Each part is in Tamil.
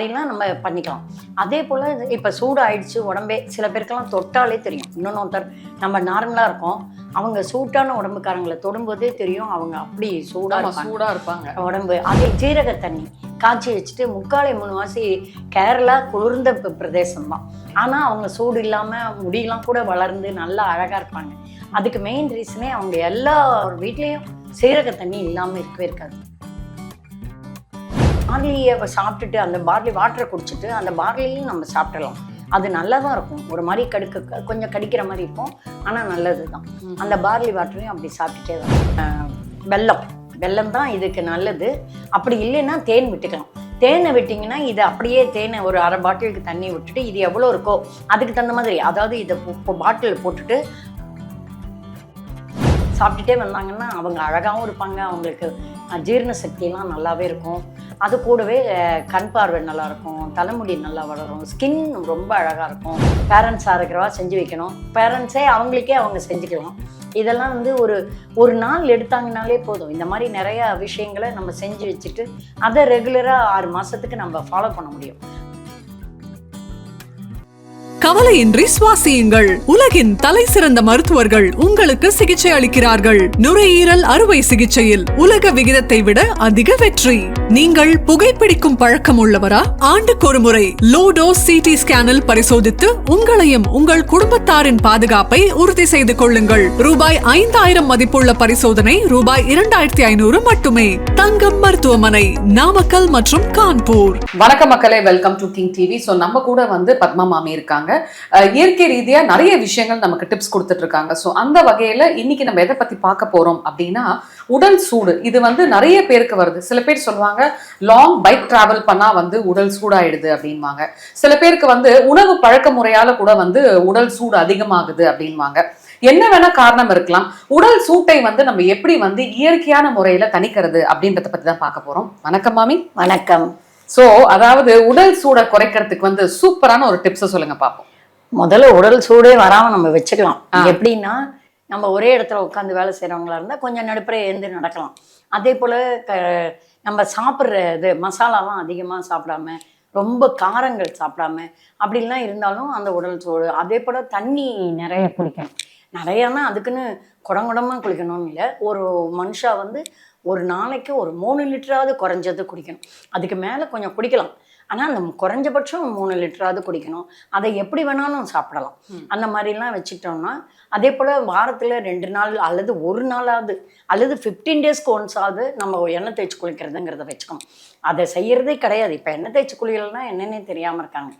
மாதிரிலாம் நம்ம பண்ணிக்கலாம். அதே போல் இப்போ சூடு ஆயிடுச்சு உடம்பே, சில பேருக்கெல்லாம் தொட்டாலே தெரியும். இன்னொன்று ஒருத்தர் நம்ம நார்மலாக இருக்கோம், அவங்க சூட்டான உடம்புக்காரங்களை தொடும்போதே தெரியும் அவங்க அப்படி சூடாக இருப்பாங்க உடம்பு. அதே ஜீரக தண்ணி காய்ச்சி வச்சுட்டு 3 மாசி கேரளா குளிர்ந்த பிரதேசம் தான், ஆனால் அவங்க சூடு இல்லாமல் முடியெல்லாம் கூட வளர்ந்து நல்லா அழகாக இருப்பாங்க. அதுக்கு மெயின் ரீசனே அவங்க எல்லா வீட்லேயும் சீரக தண்ணி இல்லாமல் இருக்கவே இருக்காது. பார்லியை சாப்பிட்டுட்டு அந்த பார்லி வாட்டரை குடிச்சிட்டு அந்த பார்லியும் நம்ம சாப்பிடலாம். அது நல்லா தான் இருக்கும், ஒரு மாதிரி கொஞ்சம் கடிக்கிற மாதிரி இருக்கும், ஆனால் நல்லது தான். அந்த பார்லி வாட்டரையும் அப்படி சாப்பிட்டுட்டே தான். வெல்லம் தான் இதுக்கு நல்லது. அப்படி இல்லைன்னா தேன் விட்டுக்கலாம். தேனை விட்டிங்கன்னா இதை அப்படியே தேனை ஒரு அரை பாட்டிலுக்கு தண்ணி விட்டுட்டு இது எவ்வளோ இருக்கோ அதுக்கு தகுந்த மாதிரி, அதாவது இதை பாட்டில் போட்டுட்டு சாப்பிட்டுட்டே வந்தாங்கன்னா அவங்க அழகாகவும் இருப்பாங்க, அவங்களுக்கு ஜீரண சக்தியெல்லாம் நல்லாவே இருக்கும். அது கூடவே கண் பார்வை நல்லாயிருக்கும், தலைமுடி நல்லா வளரும், ஸ்கின் ரொம்ப அழகாக இருக்கும். பேரண்ட்ஸாக இருக்கிறவா செஞ்சு வைக்கணும், பேரண்ட்ஸே அவங்களுக்கே அவங்க செஞ்சுக்கலாம். இதெல்லாம் ஒரு நாள் எடுத்தாங்கனாலே போதும். இந்த மாதிரி நிறையா விஷயங்களை நம்ம செஞ்சு வச்சுட்டு அதை ரெகுலராக 6 மாதத்துக்கு நம்ம ஃபாலோ பண்ண முடியும். கவலையின்றி சுவாசியுங்கள். உலகின் தலை சிறந்த மருத்துவர்கள் உங்களுக்கு சிகிச்சை அளிக்கிறார்கள். நுரையீரல் அறுவை சிகிச்சையில் உலக விகிதத்தை விட அதிக வெற்றி. நீங்கள் புகைப்பிடிக்கும் பழக்கம் உள்ளவரா? ஆண்டுக்கு ஒரு முறை லோ டோஸ் சிடி ஸ்கேனில் பரிசோதித்து உங்களையும் உங்கள் குடும்பத்தாரின் பாதுகாப்பை உறுதி செய்து கொள்ளுங்கள். ரூபாய் 5000 மதிப்புள்ள பரிசோதனை ரூபாய் 2500 மட்டுமே. தங்கம் மருத்துவமனை, நாமக்கல் மற்றும் கான்பூர். வணக்கம் மக்களே, welcome to king TV. So நம்ம கூட பத்மா மாமி இருக்காங்க. இயற்கை ரீதியா நிறைய விஷயங்கள் நமக்கு டிப்ஸ் கொடுத்துட்டு இருக்காங்க. ஸோ அந்த வகையில இன்னைக்கு நம்ம எதை பத்தி பார்க்க போறோம் அப்படின்னா, உடல் சூடு. இது நிறைய பேருக்கு வருது. சில பேர் சொல்லுவாங்க லாங் பைக் டிராவல் பண்ணா உடல் சூடாயிடுது அப்படின்வாங்க. சில பேருக்கு உணவு பழக்க முறையால கூட உடல் சூடு அதிகமாகுது அப்படின்வாங்க. என்ன வேணா காரணம் இருக்கலாம். உடல் சூட்டை நம்ம எப்படி இயற்கையான முறையில தணிக்கிறது அப்படின்றத பத்தி தான் பார்க்க போறோம். வணக்கம் மாமி. வணக்கம். சோ அதாவது உடல் சூடை குறைக்கிறதுக்கு சூப்பரான ஒரு டிப்ஸ் சொல்லுங்க பாப்போம். முதல்ல உடல் சூடே வராம நம்ம வச்சுக்கலாம். எப்படின்னா, நம்ம ஒரே இடத்துல உட்காந்து வேலை செய்யறவங்களா இருந்தா கொஞ்சம் நடுப்புற எழுந்து நடக்கலாம். அதே போல நம்ம சாப்பிட்ற இது மசாலாலாம் அதிகமாக சாப்பிடாம, ரொம்ப காரங்கள் சாப்பிடாம அப்படிலாம் இருந்தாலும் அந்த உடல் சூடு. அதே போல தண்ணி நிறைய குடிக்கணும். நிறையானா அதுக்குன்னு குடங்குடமாக குளிக்கணும்னு இல்லை. ஒரு மனுஷா ஒரு நாளைக்கு ஒரு 3 லிட்டராவது குறைஞ்சது குடிக்கணும். அதுக்கு மேலே கொஞ்சம் குடிக்கலாம், ஆனால் அந்த குறைஞ்சபட்சம் 3 லிட்டராவது குடிக்கணும். அதை எப்படி வேணாலும் சாப்பிடலாம். அந்த மாதிரிலாம் வச்சுக்கிட்டோம்னா, அதே போல் வாரத்தில் 2 நாள் அல்லது 1 நாளாவது அல்லது 15 டேஸ்க்கு ஒன்ஸாவது நம்ம எண்ணெய் தேய்ச்சி குளிக்கிறதுங்கிறத வச்சுக்கணும். அதை செய்கிறதே கிடையாது. இப்போ எண்ணெய் தேய்ச்சி குளிக்கலன்னா என்னென்னே தெரியாமல் இருக்காங்க.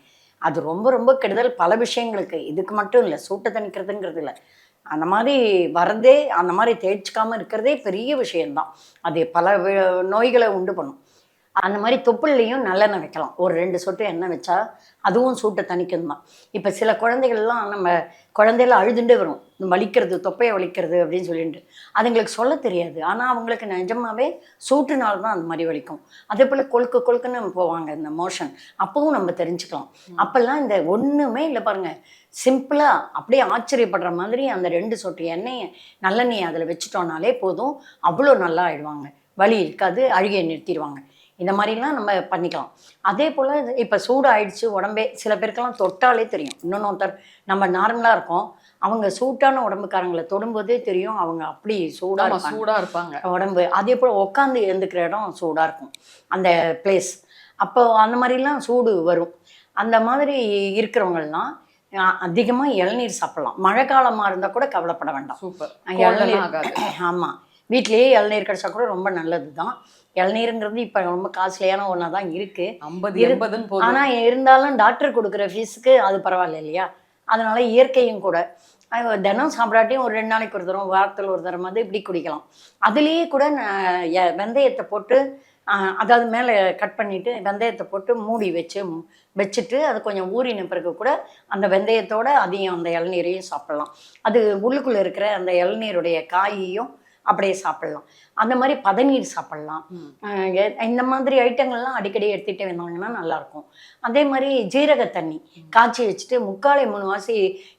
அது ரொம்ப ரொம்ப கெடுதல் பல விஷயங்களுக்கு. இதுக்கு மட்டும் இல்லை, சூட்டை தணிக்கிறதுங்கிறது இல்லை. அந்த மாதிரி வரதே, அந்த மாதிரி தேய்ச்சிக்காமல் இருக்கிறதே பெரிய விஷயந்தான். அது பல நோய்களை உண்டு பண்ணும். அந்த மாதிரி தொப்புள்லேயும் நல்லெண்ணெய் வைக்கலாம். ஒரு 2 சொட்டு எண்ணெய் வச்சா அதுவும் சூட்டை தணிக்கும் தான். இப்போ சில குழந்தைகள்லாம் நம்ம குழந்தையெல்லாம் அழுதுண்டே வரும், வலிக்கிறது, தொப்பையை வலிக்கிறது அப்படின்னு சொல்லிட்டு. அதுங்களுக்கு சொல்ல தெரியாது, ஆனால் அவங்களுக்கு நிஜமாவே சூட்டுனால தான் அந்த மாதிரி வலிக்கும். அதே போல் கொழுக்குன்னு போவாங்க இந்த மோஷன், அப்பவும் நம்ம தெரிஞ்சுக்கலாம். அப்போல்லாம் இந்த ஒன்றுமே இல்லை பாருங்கள், சிம்பிளாக அப்படியே ஆச்சரியப்படுற மாதிரி அந்த 2 சொட்டு எண்ணெயை நல்லெண்ணெயை அதில் வச்சுட்டோன்னாலே போதும், அவ்வளோ நல்லா ஆயிடுவாங்க. வலி இருக்காது, அழுகையை நிறுத்திடுவாங்க. இந்த மாதிரிலாம் நம்ம பண்ணிக்கலாம். அதே போல் இப்போ சூடு ஆயிடுச்சு உடம்பே, சில பேருக்கெல்லாம் தொட்டாலே தெரியும். இன்னொன்று ஒருத்தர் நம்ம நார்மலாக இருக்கோம், அவங்க சூட்டான உடம்புக்காரங்களை தொடும்போதே தெரியும் அவங்க அப்படி சூடாக இருப்பாங்க உடம்பு. அதே போல் உட்காந்து எழுந்துக்கிற இடம் சூடாக இருக்கும் அந்த பிளேஸ். அப்போ அந்த மாதிரிலாம் சூடு வரும். அந்த மாதிரி இருக்கிறவங்கலாம் அதிகமாக இளநீர் சாப்பிடலாம். மழை காலமாக இருந்தால் கூட கவலைப்பட வேண்டாம். சூப்பர். ஆமாம், வீட்லேயே இளநீர் கிடைச்சா கூட ரொம்ப நல்லது தான். இளநீருங்கிறது இப்போ ரொம்ப காஸ்ட்லியான ஒன்றா தான் இருக்குது. 50-80 ஆனால் இருந்தாலும் டாக்டர் கொடுக்குற ஃபீஸுக்கு அது பரவாயில்ல இல்லையா? அதனால இயற்கையும் கூட தினம் சாப்பிடாட்டியும் ஒரு 2 நாளைக்கு ஒரு தரம், வாரத்தில் ஒரு தரம் இப்படி குடிக்கலாம். அதுலேயே கூட வெந்தயத்தை போட்டு, அதாவது மேலே கட் பண்ணிவிட்டு வெந்தயத்தை போட்டு மூடி வச்சுட்டு அது கொஞ்சம் ஊறின பிறகு கூட அந்த வெந்தயத்தோடு அதையும் அந்த இளநீரையும் சாப்பிட்லாம். அது உள்ளுக்குள்ளே இருக்கிற அந்த இளநீருடைய காயையும் அப்படியே சாப்பிடலாம். அந்த மாதிரி பதநீர் சாப்பிடலாம். இந்த மாதிரி ஐட்டங்கள்லாம் அடிக்கடி எடுத்துகிட்டே வந்தாங்கன்னா நல்லாயிருக்கும். அதே மாதிரி ஜீரக தண்ணி காய்ச்சி வச்சுட்டு 3 மாசி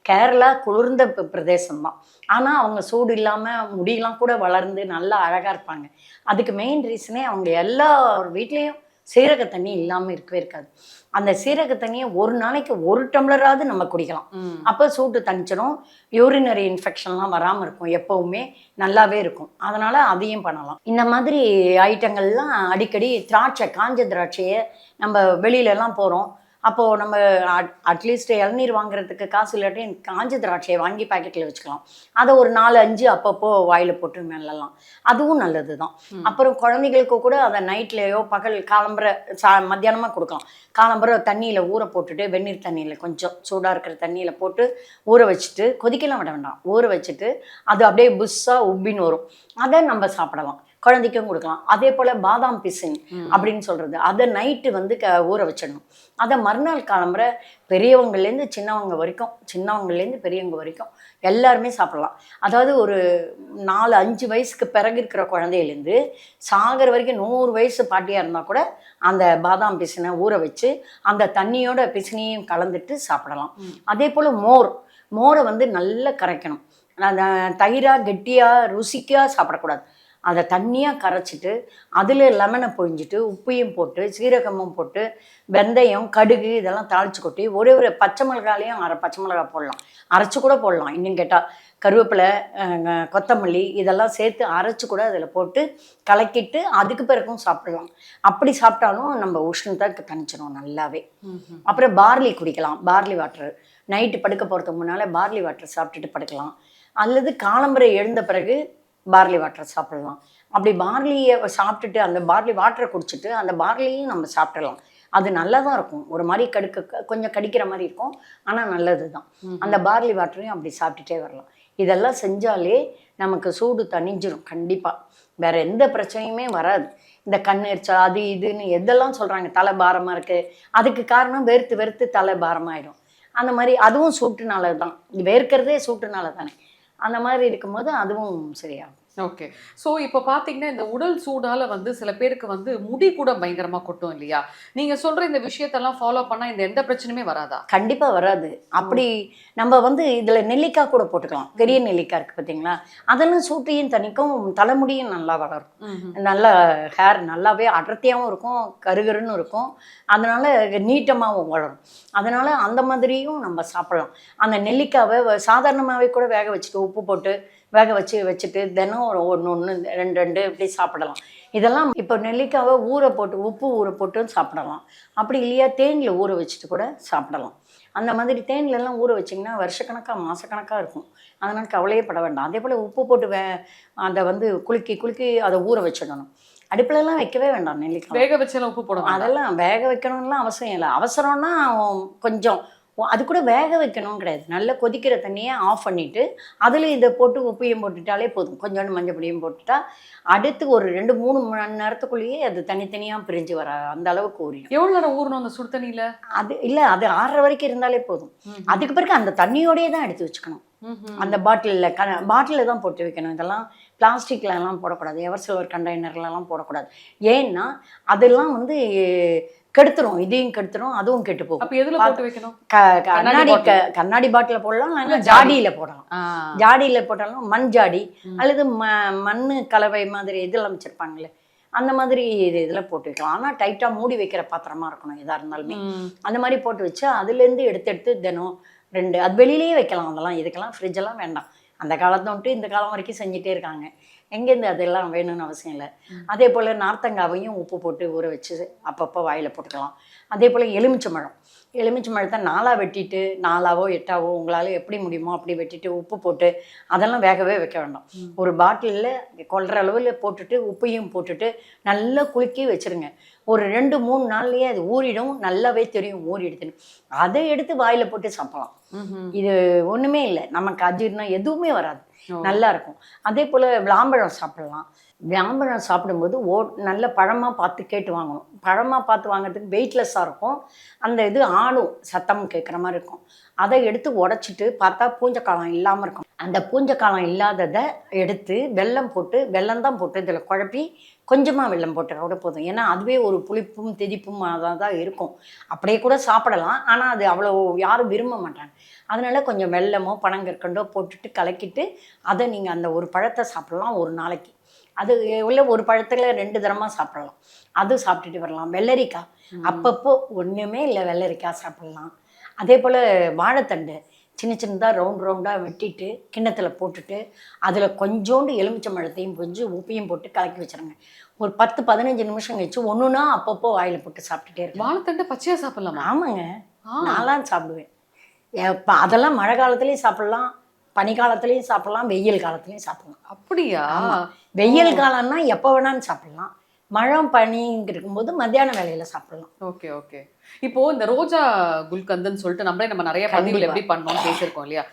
கேரளா குளிர்ந்த பிரதேசம் தான், ஆனால் அவங்க சூடு இல்லாமல் முடியெல்லாம் கூட வளர்ந்து நல்லா அழகாக இருப்பாங்க. அதுக்கு மெயின் ரீசனே அவங்க எல்லா வீட்லேயும் சீரக தண்ணி இல்லாமல் இருக்கவே இருக்காது. அந்த சீரக தண்ணியை ஒரு நாளைக்கு 1 டம்ளராவது நம்ம குடிக்கலாம். அப்போ சூட்டு தணிச்சிடும், யூரினரி இன்ஃபெக்ஷன்லாம் வராமல் இருக்கும், எப்போவுமே நல்லாவே இருக்கும். அதனால அதையும் பண்ணலாம். இந்த மாதிரி ஐட்டங்கள்லாம் அடிக்கடி காஞ்ச திராட்சையை நம்ம வெளியிலலாம் போகிறோம், அப்போது நம்ம அட்லீஸ்ட் இளநீர் வாங்குறதுக்கு காசு இல்லாட்டி காஞ்ச திராட்சையை வாங்கி பாக்கெட்டில் வச்சுக்கலாம். அதை ஒரு 4-5 அப்பப்போ வாயில் போட்டு மெல்லலாம், அதுவும் நல்லது தான். அப்புறம் குழந்தைகளுக்கு கூட அதை நைட்லேயோ காலம்பரை மத்தியானமாக கொடுக்கலாம். காலம்பரை தண்ணியில் ஊற போட்டுட்டு, வெந்நீர் தண்ணியில் கொஞ்சம் சூடாக இருக்கிற தண்ணியில் போட்டு ஊற வச்சுட்டு, கொதிக்கலாம் விட வேண்டாம், ஊற வச்சுட்டு அது அப்படியே புஷ்ஷாக உப்பின்னு வரும், அதை நம்ம சாப்பிடலாம், குழந்தைக்கும் கொடுக்கலாம். அதே போல் பாதாம் பிசின் அப்படின்னு சொல்கிறது, அதை நைட்டு வந்து ஊற வச்சிடணும். அதை மறுநாள் காலம்புற பெரியவங்கள்லேருந்து சின்னவங்கலேருந்து பெரியவங்க வரைக்கும் எல்லாருமே சாப்பிடலாம். அதாவது ஒரு 4-5 வயசுக்கு பிறகு இருக்கிற குழந்தையிலேருந்து சாகிற வரைக்கும் 100 வயசு பாட்டியாக இருந்தால் கூட அந்த பாதாம் பிசினை ஊற வச்சு அந்த தண்ணியோட பிசினையும் கலந்துட்டு சாப்பிடலாம். அதே போல் மோரை வந்து நல்லா கரைக்கணும். தயிராக கெட்டியாக ருசிக்காக சாப்பிடக்கூடாது. அதை தண்ணியாக கரைச்சிட்டு அதில் லெமனை பொழிஞ்சிட்டு உப்பையும் போட்டு சீரகமும் போட்டு வெந்தயம் கடுகு இதெல்லாம் தாளித்து கொட்டி ஒரு பச்சை மிளகாலையும் 1/2 பச்சை மிளகா போடலாம், அரைச்சி கூட போடலாம். இன்னும் கேட்டால் கருவேப்பிலை கொத்தமல்லி இதெல்லாம் சேர்த்து அரைச்சி கூட அதில் போட்டு கலக்கிட்டு அதுக்கு பிறகும் சாப்பிடலாம். அப்படி சாப்பிட்டாலும் நம்ம உஷ்ணத்தை தணிச்சிடும் நல்லாவே. அப்புறம் பார்லி குடிக்கலாம், பார்லி வாட்டர் நைட்டு படுக்க போகிறதுக்கு முன்னால் பார்லி வாட்டர் சாப்பிட்டுட்டு படுக்கலாம். அல்லது காலம்பரை எழுந்த பிறகு பார்லி வாட்டர் சாப்பிடலாம். அப்படி பார்லியை சாப்பிட்டுட்டு அந்த பார்லி வாட்டரை குடிச்சிட்டு அந்த பார்லியையும் நம்ம சாப்பிடலாம். அது நல்லா தான் இருக்கும், ஒரு மாதிரி கொஞ்சம் கடிக்கிற மாதிரி இருக்கும், ஆனால் நல்லது தான். அந்த பார்லி வாட்டரையும் அப்படி சாப்பிட்டுட்டே வரலாம். இதெல்லாம் செஞ்சாலே நமக்கு சூடு தணிஞ்சிடும் கண்டிப்பாக, வேற எந்த பிரச்சனையுமே வராது. இந்த கண் எரிச்சல் அது இதுன்னு எதெல்லாம் சொல்கிறாங்க, தலை பாரமாக இருக்குது, அதுக்கு காரணம் வெறுத்து தலை பாரமாயிடும். அந்த மாதிரி அதுவும் சூட்டுனால தான், வேர்க்கிறதே சூட்டுனால தானே. அந்த மாதிரி இருக்கும்போது அதுவும் சரியாகும். ஓகே. ஸோ இப்போ பார்த்தீங்கன்னா இந்த உடல் சூடால் வந்து சில பேருக்கு வந்து முடி கூட பயங்கரமாக கொட்டும் இல்லையா? நீங்கள் சொல்கிற இந்த விஷயத்தெல்லாம் ஃபாலோ பண்ணால் இந்த எந்த பிரச்சனையுமே வராதா? கண்டிப்பாக வராது. அப்படி நம்ம வந்து இதில் நெல்லிக்காய் கூட போட்டுக்கலாம், பெரிய நெல்லிக்காய் இருக்குது பார்த்தீங்களா, அதெல்லாம் சூட்டையும் தணிக்கும், தலைமுடியும் நல்லா வளரும், நல்லா ஹேர் நல்லாவே அடர்த்தியாகவும் இருக்கும், கருகருன்னு இருக்கும், அதனால நீட்டமாகவும் வளரும். அதனால் அந்த மாதிரியும் நம்ம சாப்பிடலாம். அந்த நெல்லிக்காவை சாதாரணமாகவே கூட வேக வச்சுட்டு உப்பு போட்டு வேக வச்சுட்டு தினம் ஒரு 1 2 இப்படி சாப்பிடலாம். இதெல்லாம் இப்போ நெல்லிக்காவை உப்பு ஊற போட்டு சாப்பிடலாம். அப்படி இல்லையா தேனில் ஊற வச்சுட்டு கூட சாப்பிடலாம். அந்த மாதிரி தேனிலெல்லாம் ஊற வச்சிங்கன்னா வருஷக்கணக்காக மாதக்கணக்காக இருக்கும், அதனால் கவலையே பட வேண்டாம். அதே போல் உப்பு போட்டு அதை வந்து குலுக்கி அதை ஊற வச்சிடணும். அடுப்பிலலாம் வைக்கவே வேண்டாம் நெல்லிக்காய். வேக வச்செல்லாம் உப்பு போடணும், அதெல்லாம் வேக வைக்கணும்லாம் அவசியம் இல்லை. அவசரம்னா கொஞ்சம் அது கூட வேக வைக்கணும் கிடையாது, நல்லா கொதிக்கிற தண்ணியை ஆஃப் பண்ணிவிட்டு அதில் இதை போட்டு உப்பையும் போட்டுட்டாலே போதும், கொஞ்சோண்டு மஞ்சள் பொடியும் போட்டுட்டா அடுத்து ஒரு 2-3 மணி நேரத்துக்குள்ளேயே அது தனித்தனியாக பிரிஞ்சு வர அந்த அளவுக்கு ஊறிடும். எவ்வளோ நேரம் ஊறணும் அந்த சுடு தண்ணியில்? அது இல்லை, அது ஆறுற வரைக்கும் இருந்தாலே போதும். அதுக்கு பிறகு அந்த தண்ணியோடையே தான் எடுத்து வச்சுக்கணும். அந்த பாட்டிலில் தான் போட்டு வைக்கணும். இதெல்லாம் பிளாஸ்டிக்லலாம் போடக்கூடாது, எவர் சில்வர் கண்டெய்னர்லாம் போடக்கூடாது. ஏன்னா அதெல்லாம் வந்து கெடுத்துரும், இதையும் கெடுத்துரும், அதுவும் கெட்டு போகும். அப்ப எதுல போட்டு வைக்கணும்? கண்ணாடி பாட்டில போடலாம், இல்லைன்னா ஜாடியில போடலாம். ஜாடியில போட்டாலும் மண் ஜாடி அல்லது மண்ணு கலவை மாதிரி இதெல்லாம் வச்சிருப்பாங்களே, அந்த மாதிரி இதில் போட்டு வைக்கலாம். ஆனால் டைட்டாக மூடி வைக்கிற பாத்திரமா இருக்கணும் எதாக இருந்தாலுமே. அந்த மாதிரி போட்டு வச்சு அதுலேருந்து எடுத்து தினம் 2 அது வெளியிலேயே வைக்கலாம். அதெல்லாம் இதுக்கெல்லாம் ஃப்ரிட்ஜெல்லாம் வேண்டாம். அந்த காலத்தை விட்டு இந்த காலம் வரைக்கும் செஞ்சுட்டே இருக்காங்க, எங்கேருந்து அதெல்லாம் வேணும்னு அவசியம் இல்லை. அதே போல் நார்த்தங்காவையும் உப்பு போட்டு ஊற வச்சு அப்பப்போ வாயில் போட்டுக்கலாம். அதே போல் எலுமிச்சம்பழத்தை 4ஆக வெட்டிட்டு 4ஆவோ 8ஆவோ உங்களால் எப்படி முடியுமோ அப்படி வெட்டிட்டு உப்பு போட்டு அதெல்லாம் வேகவே வைக்க வேண்டாம். ஒரு பாட்டிலில் கொள்கிற அளவில் போட்டுட்டு உப்பையும் போட்டுட்டு நல்லா குலுக்கி வச்சுருங்க. ஒரு 2-3 நாள்லேயே அது ஊறிடும், நல்லாவே தெரியும் ஊறிடுதுன்னு. அதை எடுத்து வாயில் போட்டு சாப்பிடலாம். இது ஒன்றுமே இல்லை, நமக்கு அஜீர்ணம் எதுவுமே வராது, நல்லா இருக்கும். அதே போல் விளாம்பழம் சாப்பிடலாம். விளாம்பழம் சாப்பிடும்போது நல்ல பழமாக பார்த்து கேட்டு வாங்கணும். பழமாக பார்த்து வாங்கிறதுக்கு வெயிட்லெஸ்ஸாக இருக்கும், அந்த இது ஆடும் சத்தம் கேட்குற மாதிரி இருக்கும். அதை எடுத்து உடச்சிட்டு பார்த்தா பூஞ்சக்காலம் இல்லாமல் இருக்கும். அந்த பூஞ்சக்காலம் இல்லாததை எடுத்து வெல்லம் தான் போட்டு இதில் குழப்பி கொஞ்சமாக வெல்லம் போட்டுக்க கூட போதும். ஏன்னா அதுவே ஒரு புளிப்பும் திதிப்பும் தான் இருக்கும். அப்படியே கூட சாப்பிடலாம், ஆனால் அது அவ்வளோ யாரும் விரும்ப மாட்டாங்க. அதனால் கொஞ்சம் வெல்லமோ பனங்கற்கண்டோ போட்டுட்டு கலக்கிட்டு அதை நீங்கள் அந்த ஒரு பழத்தை சாப்பிடலாம் ஒரு நாளைக்கு. அது உள்ள ஒரு பழத்துல 2 தரமாக சாப்பிடலாம். அது சாப்பிட்டுட்டு வரலாம். வெள்ளரிக்காய் அப்பப்போ ஒன்றுமே இல்லை, வெள்ளரிக்காய் சாப்பிடலாம். அதே போல் வாழைத்தண்டு சின்ன சின்னதாக ரவுண்டாக வெட்டிட்டு கிண்ணத்தில் போட்டுட்டு அதில் கொஞ்சோண்டு எலுமிச்சம்பழத்தையும் கொஞ்சம் உப்பையும் போட்டு கலக்கி வச்சுருங்க. ஒரு 10-15 நிமிஷம் கழிச்சு ஒன்றுனா அப்பப்போ வாயில் போட்டு சாப்பிட்டுட்டே இருக்கு. வாழைத்தண்டை பச்சையா சாப்பிடலாமா? ஆமாங்க, நான்லாம் சாப்பிடுவேன். இப்போ அதெல்லாம் மழை காலத்துலேயும் சாப்பிடலாம், பனிக்காலத்துலேயும் சாப்பிடலாம், வெயில் காலத்துலேயும் சாப்பிடலாம். அப்படியா? வெயில் காலம்னா எப்போ வேணாலும் சாப்பிடலாம், மழை பனிங்க இருக்கும்போது மத்தியான வேலையில சாப்பிடலாம். Okay okay. இப்போ இந்த ரோஜா குல்கந்துன்னு சொல்லிட்டு நம்ம நிறைய பதிவுகள் எப்படி பண்ணோம்னு பேசியிருக்கோம் இல்லையா?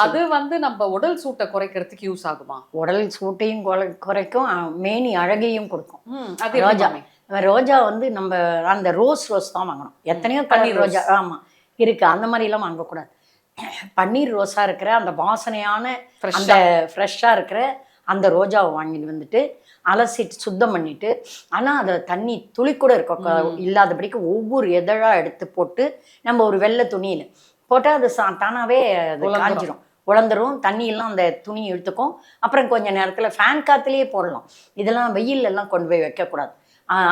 அது வந்து நம்ம உடல் சூட்டை குறைக்கிறதுக்கு யூஸ் ஆகுமா? உடல் சூட்டையும் குறைக்கும், மேனி அழகையும் கொடுக்கும். அது ரோஜா ரோஜா வந்து நம்ம அந்த ரோஸ் தான் வாங்கணும். எத்தனையோ கலர் ரோஜா ஆமாம் இருக்கு, அந்த மாதிரிலாம் வாங்கக்கூடாது. பன்னீர் ரோஸாக இருக்கிற அந்த வாசனையான அந்த ஃப்ரெஷ்ஷாக இருக்கிற அந்த ரோஜாவை வாங்கிட்டு வந்துட்டு அலசிட்டு சுத்தம் பண்ணிட்டு, ஆனால் அதை தண்ணி துளி கூட இருக்க இல்லாதபடிக்கு ஒவ்வொரு இதழாக எடுத்து போட்டு நம்ம ஒரு வெள்ளை துணியில் போட்டால் அது தானாகவே அது காஞ்சிரும், உலர்ந்துரும். தண்ணியெல்லாம் அந்த துணி இழுத்துக்கும். அப்புறம் கொஞ்சம் நேரத்தில் ஃபேன் காற்றுலேயே போடலாம். இதெல்லாம் வெயிலெல்லாம் கொண்டு போய் வைக்கக்கூடாது.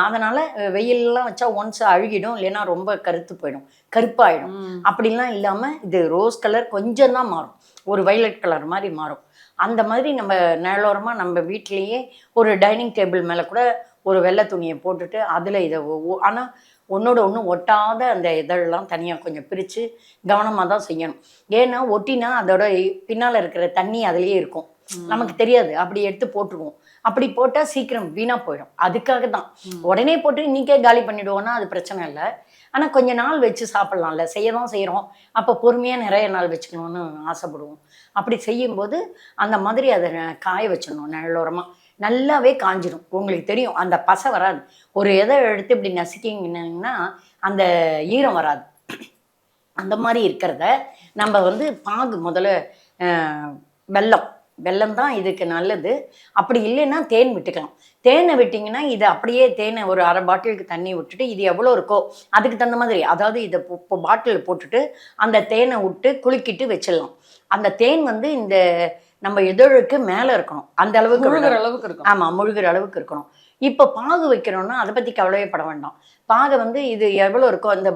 அதனால் வெயிலெலாம் வச்சா ஒன்ஸ் அழுகிடும், இல்லைன்னா ரொம்ப கருத்து போயிடும், கருப்பாயிடும். அப்படிலாம் இல்லாமல் இது ரோஸ் கலர் கொஞ்சம் தான் மாறும், ஒரு வைலட் கலர் மாதிரி மாறும். அந்த மாதிரி நம்ம நிழலோரமாக நம்ம வீட்டிலேயே ஒரு டைனிங் டேபிள் மேலே கூட ஒரு வெள்ளை துணியை போட்டுட்டு அதில் இதை ஆனால் ஒன்றோட ஒன்று ஒட்டாத அந்த இதழெல்லாம் தனியாக கொஞ்சம் பிரித்து கவனமாக தான் செய்யணும். ஏன்னா ஒட்டினா அதோட பின்னால் இருக்கிற தண்ணி அதுலேயே இருக்கும், நமக்கு தெரியாது, அப்படி எடுத்து போட்டுருவோம். அப்படி போட்டால் சீக்கிரம் வீணாக போயிடும். அதுக்காக தான் உடனே போட்டு இன்றைக்கே காலி பண்ணிவிடுவோன்னா அது பிரச்சனை இல்லை. ஆனால் கொஞ்சம் நாள் வச்சு சாப்பிட்லாம்ல, செய்ய தான் செய்கிறோம், அப்போ பொறுமையாக நிறைய நாள் வச்சுக்கணும்னு ஆசைப்படுவோம். அப்படி செய்யும்போது அந்த மாதிரி அதை காய வச்சிடணும் நிழலோரமாக. நல்லாவே காஞ்சிடும், உங்களுக்கு தெரியும், அந்த பசை வராது. ஒரு எதை எடுத்து இப்படி நசுக்கிங்கன்னா அந்த ஈரம் வராது. அந்த மாதிரி இருக்கிறத நம்ம வந்து பாகு முதல்ல வெல்லம் தான் இதுக்கு நல்லது. அப்படி இல்லைன்னா தேன் விட்டுக்கலாம். தேனை விட்டிங்கன்னா இது அப்படியே தேனை ஒரு அரை பாட்டிலுக்கு தண்ணி விட்டுட்டு இது எவ்வளோ இருக்கோ அதுக்கு தகுந்த மாதிரி, அதாவது இதை இப்போ பாட்டிலில் போட்டுட்டு அந்த தேனை விட்டு குலுக்கிட்டு வச்சிடலாம். அந்த தேன் வந்து இந்த நம்ம இதழுக்கு மேலே இருக்கணும், அந்த அளவுக்கு இருக்கணும். ஆமாம், முழுகிற அளவுக்கு இருக்கணும். இப்போ பாகு வைக்கிறோன்னா அதை பற்றி கவலையே பட வேண்டாம். பாகை வந்து இது எவ்வளோ இருக்கோ அந்த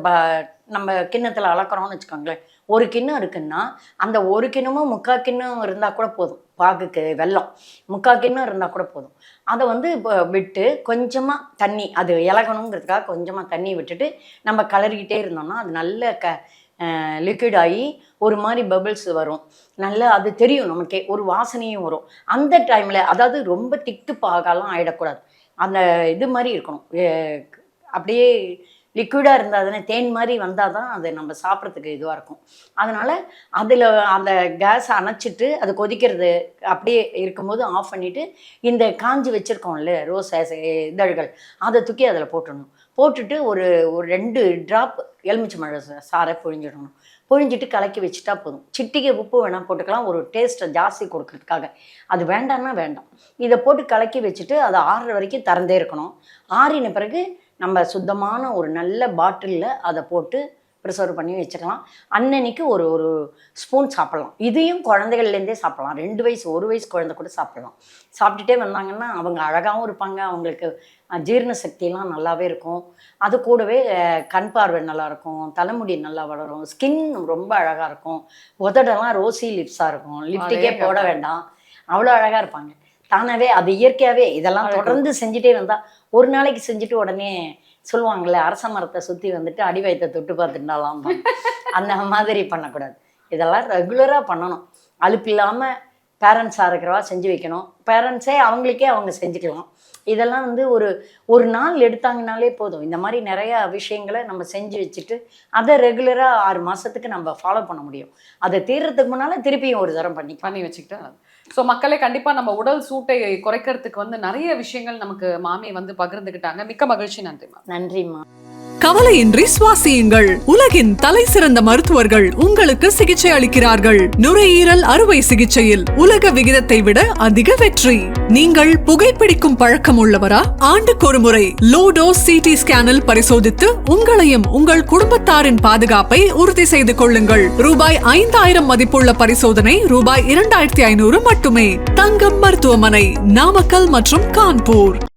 நம்ம கிண்ணத்தில் அளக்குறோம்னு வச்சுக்கோங்களேன். ஒரு கிண்ணம் இருக்குன்னா அந்த ஒரு கிண்ணமும் 3/4 கிண்ணம் இருந்தால் கூட போதும். பாகுக்கு வெல்லம் 3/4 கிண்ணம் இருந்தால் கூட போதும். அதை வந்து விட்டு கொஞ்சமாக தண்ணி, அது இலகணுங்கிறதுக்காக கொஞ்சமாக தண்ணி விட்டுட்டு நம்ம கலரிக்கிட்டே இருந்தோம்னா அது நல்ல லிக்விட் ஆகி ஒரு மாதிரி பபிள்ஸ் வரும். நல்லா அது தெரியும் நமக்கே, ஒரு வாசனையும் வரும். அந்த டைமில் அதாவது ரொம்ப திக்கு பாகெல்லாம் ஆகிடக்கூடாது, அந்த இது மாதிரி இருக்கணும், அப்படியே லிக்விடாக இருந்தால் தானே தேன் மாதிரி வந்தால் தான் அது நம்ம சாப்பிட்றதுக்கு இதுவாக இருக்கும். அதனால் அதில் அந்த கேஸை அணைச்சிட்டு அது கொதிக்கிறது அப்படியே இருக்கும்போது ஆஃப் பண்ணிவிட்டு இந்த காஞ்சி வச்சுருக்கோம்ல ரோஸ் இதழ்கள் அதை தூக்கி அதில் போட்டுடணும். போட்டுட்டு ஒரு 2 ட்ராப் எலுமிச்சம்பழ சாறை புழிஞ்சிடணும். புழிஞ்சிட்டு கலக்கி வச்சுட்டா போதும். சிட்டிகை உப்பு வேணால் போட்டுக்கலாம், ஒரு டேஸ்ட்டை ஜாஸ்தி கொடுக்கறதுக்காக. அது வேண்டாம்னா வேண்டாம். இதை போட்டு கலக்கி வச்சுட்டு அதை ஆறுற வரைக்கும் திறந்தே இருக்கணும். ஆறின பிறகு நம்ம சுத்தமான ஒரு நல்ல பாட்டிலில் அதை போட்டு ப்ரிசர்வ் பண்ணி வச்சுக்கலாம். அன்னன்னைக்கு ஒரு ஸ்பூன் சாப்பிட்லாம். இதையும் குழந்தைகள்லேருந்தே சாப்பிட்லாம். 2 வயசு 1 வயசு குழந்தை கூட சாப்பிட்லாம். சாப்பிட்டுட்டே வந்தாங்கன்னா அவங்க அழகாகவும் இருப்பாங்க, அவங்களுக்கு ஜீரண சக்தியெல்லாம் நல்லாவே இருக்கும். அது கூடவே கண் பார்வை நல்லாயிருக்கும், தலைமுடி நல்லா வளரும், ஸ்கின் ரொம்ப அழகாக இருக்கும், உதடெல்லாம் ரோசி லிப்ஸாக இருக்கும், லிப்டிக்கே போட வேண்டாம், அவ்வளோ அழகாக இருப்பாங்க தானாகவே. அது இயற்கையாகவே இதெல்லாம் தொடர்ந்து செஞ்சுட்டே வந்தால், ஒரு நாளைக்கு செஞ்சுட்டு உடனே சொல்லுவாங்கள்ல அரச மரத்தை சுற்றி வந்துட்டு அடி வயிற்றை தொட்டு பார்த்துட்டாலாம், அந்த மாதிரி பண்ணக்கூடாது. இதெல்லாம் ரெகுலராக பண்ணணும். அலுப்பு இல்லாமல் பேரண்ட்ஸாக இருக்கிறவா செஞ்சு வைக்கணும். பேரண்ட்ஸே அவங்களுக்கே அவங்க செஞ்சுக்கலாம். இதெல்லாம் வந்து ஒரு நாள் எடுத்தாங்கனாலே போதும். இந்த மாதிரி நிறையா விஷயங்களை நம்ம செஞ்சு வச்சுட்டு அதை ரெகுலராக 6 மாதத்துக்கு நம்ம ஃபாலோ பண்ண முடியும். அதை தீர்றதுக்கு முன்னால் திருப்பியும் ஒரு தரம் பண்ணி வச்சுக்கிட்டா. ஸோ மக்களே, கண்டிப்பாக நம்ம உடல் சூட்டை குறைக்கிறதுக்கு வந்து நிறைய விஷயங்கள் நமக்கு மாமி வந்து பகிர்ந்துக்கிட்டாங்க. மிக்க மகிழ்ச்சி. நன்றிம்மா. நன்றிம்மா. கவலையின்றி சுவாசியுங்கள். உலகின் தலை சிறந்த மருத்துவர்கள் உங்களுக்கு சிகிச்சை அளிக்கிறார்கள். நுரையீரல் அறுவை சிகிச்சையில் உலக விகிதத்தை விட அதிக வெற்றி. நீங்கள் புகைப்பிடிக்கும் பழக்கம் உள்ளவரா? ஆண்டுக்கு ஒரு முறை லோ டோஸ் சிடி ஸ்கேனில் பரிசோதித்து உங்களையும் உங்கள் குடும்பத்தாரின் பாதுகாப்பை உறுதி செய்து கொள்ளுங்கள். ரூபாய் 5000 மதிப்புள்ள பரிசோதனை ரூபாய் 2500 மட்டுமே. தங்கம் மருத்துவமனை, நாமக்கல் மற்றும் கான்பூர்.